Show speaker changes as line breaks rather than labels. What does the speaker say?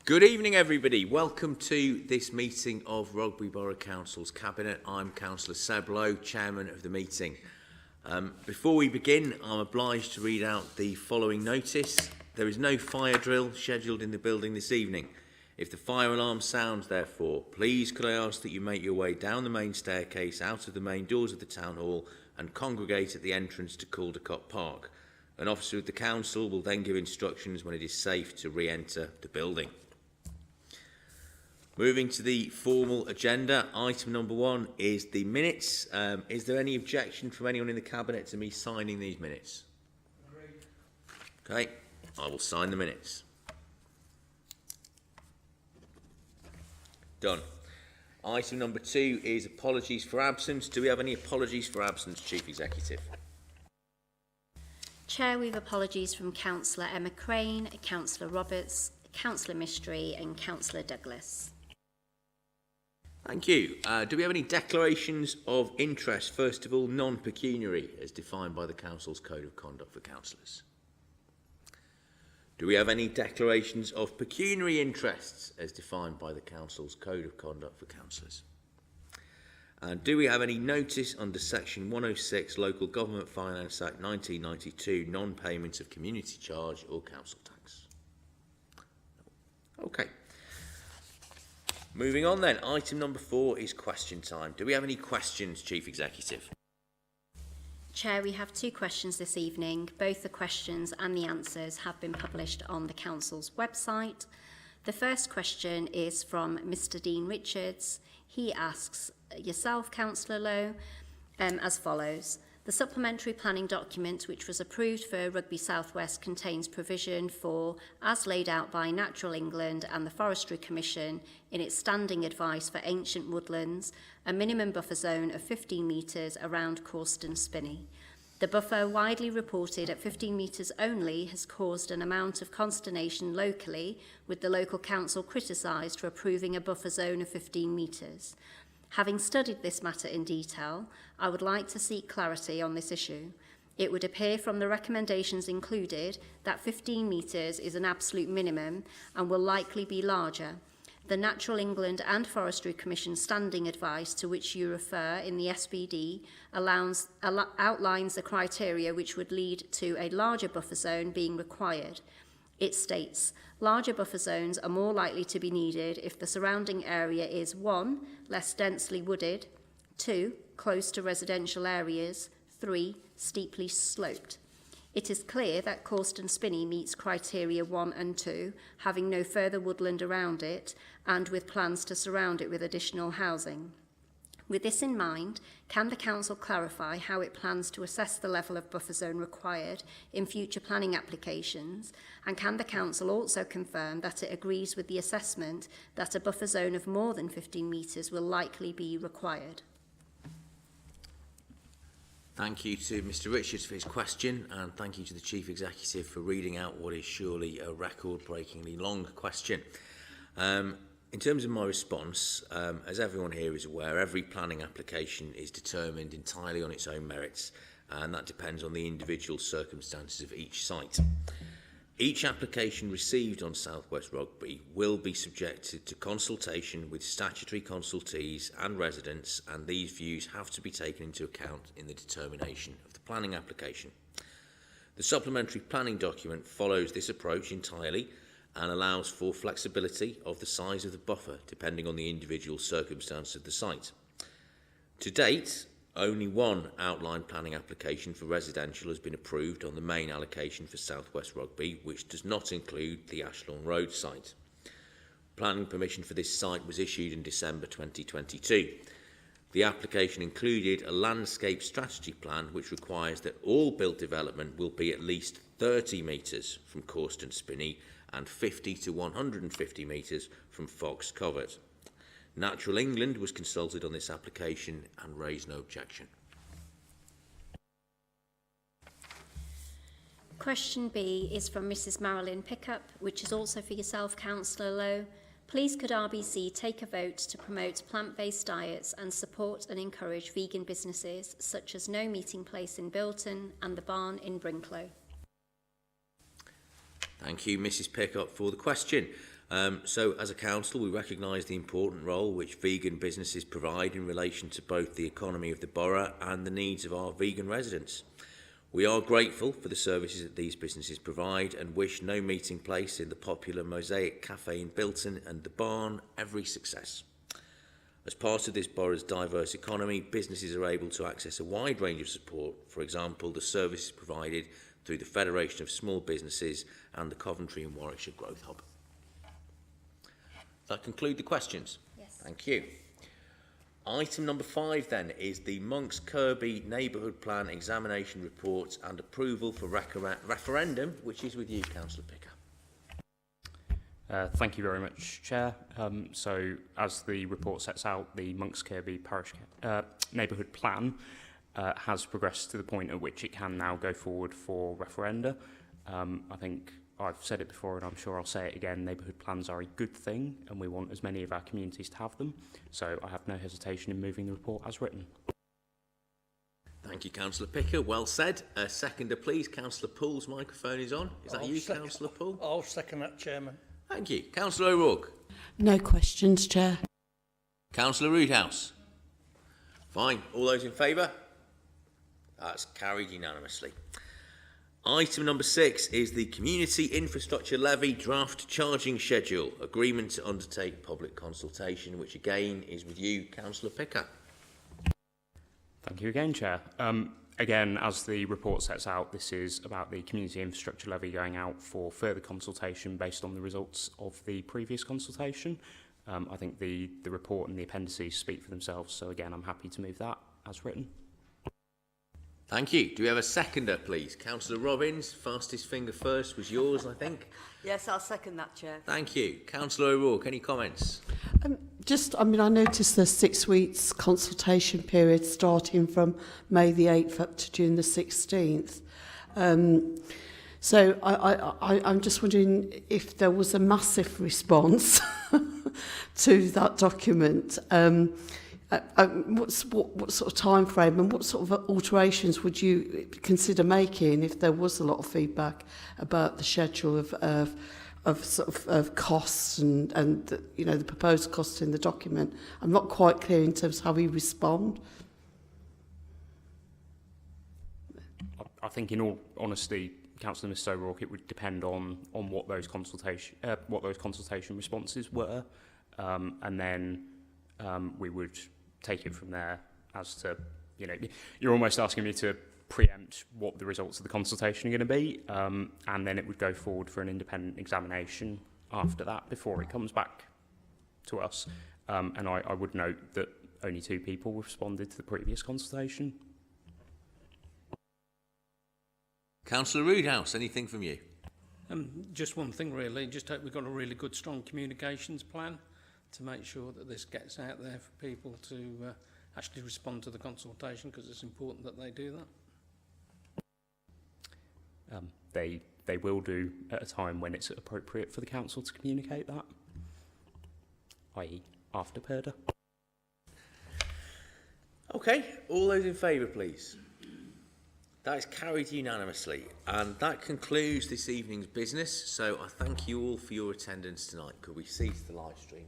Good evening, everybody. Welcome to this meeting of Rugby Brough Council's Cabinet. I'm Councillor Seb Lowe, Chairman of the meeting. Before we begin, I'm obliged to read out the following notice. There is no fire drill scheduled in the building this evening. If the fire alarm sounds, therefore, please could I ask that you make your way down the main staircase out of the main doors of the Town Hall and congregate at the entrance to Caldecott Park. An officer of the Council will then give instructions when it is safe to re-enter the building. Moving to the formal agenda, item number 1 is the minutes. Is there any objection from anyone in the Cabinet to me signing these minutes? Agreed. Okay, I will sign the minutes. Done. Item number 2 is apologies for absence. Do we have any apologies for absence, Chief Executive?
Chair, we have apologies from Councillor Emma Crane, Councillor Roberts, Councillor Mistry and Councillor Douglas.
Thank you. Do we have any declarations of interest? First of all, non-pecuniary, as defined by the Council's Code of Conduct for Councillors. Do we have any declarations of pecuniary interests, as defined by the Council's Code of Conduct for Councillors? And do we have any notice under Section 106 Local Government Finance Act 1992, non-payment of community charge or council tax? Okay. Moving on then, item number 4 is question time. Do we have any questions, Chief Executive?
Chair, we have 2 questions this evening. Both the questions and the answers have been published on the Council's website. The first question is from Mr. Dean Richards. He asks yourself, Councillor Lowe, as follows. The supplementary planning document which was approved for Rugby South West contains provision for, as laid out by Natural England and the Forestry Commission in its standing advice for ancient woodlands, a minimum buffer zone of 15 metres around Corston Spinney. The buffer, widely reported at 15 metres only, has caused an amount of consternation locally, with the local council criticised for approving a buffer zone of 15 metres. Having studied this matter in detail, I would like to seek clarity on this issue. It would appear from the recommendations included that 15 metres is an absolute minimum and will likely be larger. The Natural England and Forestry Commission standing advice to which you refer in the SPD outlines the criteria which would lead to a larger buffer zone being required. It states, larger buffer zones are more likely to be needed if the surrounding area is 1. Less densely wooded, 2. Close to residential areas, 3. Steeply sloped. It is clear that Corston Spinney meets criteria 1 and 2, having no further woodland around it and with plans to surround it with additional housing. With this in mind, can the Council clarify how it plans to assess the level of buffer zone required in future planning applications? And can the Council also confirm that it agrees with the assessment that a buffer zone of more than 15 metres will likely be required?
Thank you to Mr. Richards for his question, and thank you to the Chief Executive for reading out what is surely a record-breakingly long question. In terms of my response, as everyone here is aware, every planning application is determined entirely on its own merits, and that depends on the individual circumstances of each site. Each application received on South West Rugby will be subjected to consultation with statutory consultees and residents, and these views have to be taken into account in the determination of the planning application. The supplementary planning document follows this approach entirely and allows for flexibility of the size of the buffer depending on the individual circumstance of the site. To date, only one outline planning application for residential has been approved on the main allocation for South West Rugby, which does not include the Ashlawn Road site. Planning permission for this site was issued in December 2022. The application included a landscape strategy plan which requires that all built development will be at least 30 metres from Corston Spinney and 50 to 150 metres from Fox Covert. Natural England was consulted on this application and raised no objection.
Question B is from Mrs. Marilyn Pickup, which is also for yourself, Councillor Lowe. Please could RBC take a vote to promote plant-based diets and support and encourage vegan businesses such as No Meeting Place in Bilton and The Barn in Brinklow?
Thank you, Mrs. Pickup, for the question. So as a council, we recognise the important role which vegan businesses provide in relation to both the economy of the borough and the needs of our vegan residents. We are grateful for the services that these businesses provide and wish No Meeting Place in the popular Mosaic Cafe in Bilton and the Barn every success. As part of this borough's diverse economy, businesses are able to access a wide range of support, for example, the services provided through the Federation of Small Businesses and the Coventry and Warwickshire Growth Hub. Does that conclude the questions?
Yes.
Thank you. Item number 5 then is the Monks Kirby Neighbourhood Plan Examination Report and Approval for Referendum, which is with you, Councillor Picker.
Thank you very much, Chair. So, as the report sets out, the Monks Kirby Parish Neighbourhood Plan has progressed to the point at which it can now go forward for referenda. I think I've said it before and I'm sure I'll say it again, neighbourhood plans are a good thing and we want as many of our communities to have them. So I have no hesitation in moving the report as written.
Thank you, Councillor Picker. Well said. Seconder, please. Councillor Poole's microphone is on. Is that you, Councillor Poole?
I'll second that, Chairman.
Thank you. Councillor O'Rourke.
No questions, Chair.
Councillor Roodhouse. Fine. All those in favour? That's carried unanimously. Item number 6 is the Community Infrastructure Levy Draft Charging Schedule, agreement to undertake public consultation, which again is with you, Councillor Picker.
Thank you again, Chair. Again, as the report sets out, this is about the Community Infrastructure Levy going out for further consultation based on the results of the previous consultation. I think the report and the appendices speak for themselves, so again, I'm happy to move that as written.
Thank you. Do we have a seconder, please? Councillor Robbins, fastest finger first was yours, I think.
Yes, I'll second that, Chair.
Thank you. Councillor O'Rourke, any comments?
I noticed there's 6 weeks consultation period starting from May the 8th up to June the 16th. So I'm just wondering if there was a massive response to that document. What sort of time frame and what sort of alterations would you consider making if there was a lot of feedback about the schedule of costs and the proposed costs in the document? I'm not quite clear in terms of how we respond.
I think, in all honesty, Councillor Mr O'Rourke, it would depend on what those consultation responses were, and then we would take it from there as to, you're almost asking me to preempt what the results of the consultation are going to be, and then it would go forward for an independent examination after that before it comes back to us. And I would note that only 2 people responded to the previous consultation.
Councillor Roodhouse, anything from you?
Just one thing, really. Just hope we've got a really good, strong communications plan to make sure that this gets out there for people to actually respond to the consultation, because it's important that they do that.
They will do at a time when it's appropriate for the council to communicate that, i.e. after PERDA.
Okay, all those in favour, please. That is carried unanimously, and that concludes this evening's business. So I thank you all for your attendance tonight. Could we cease the live stream?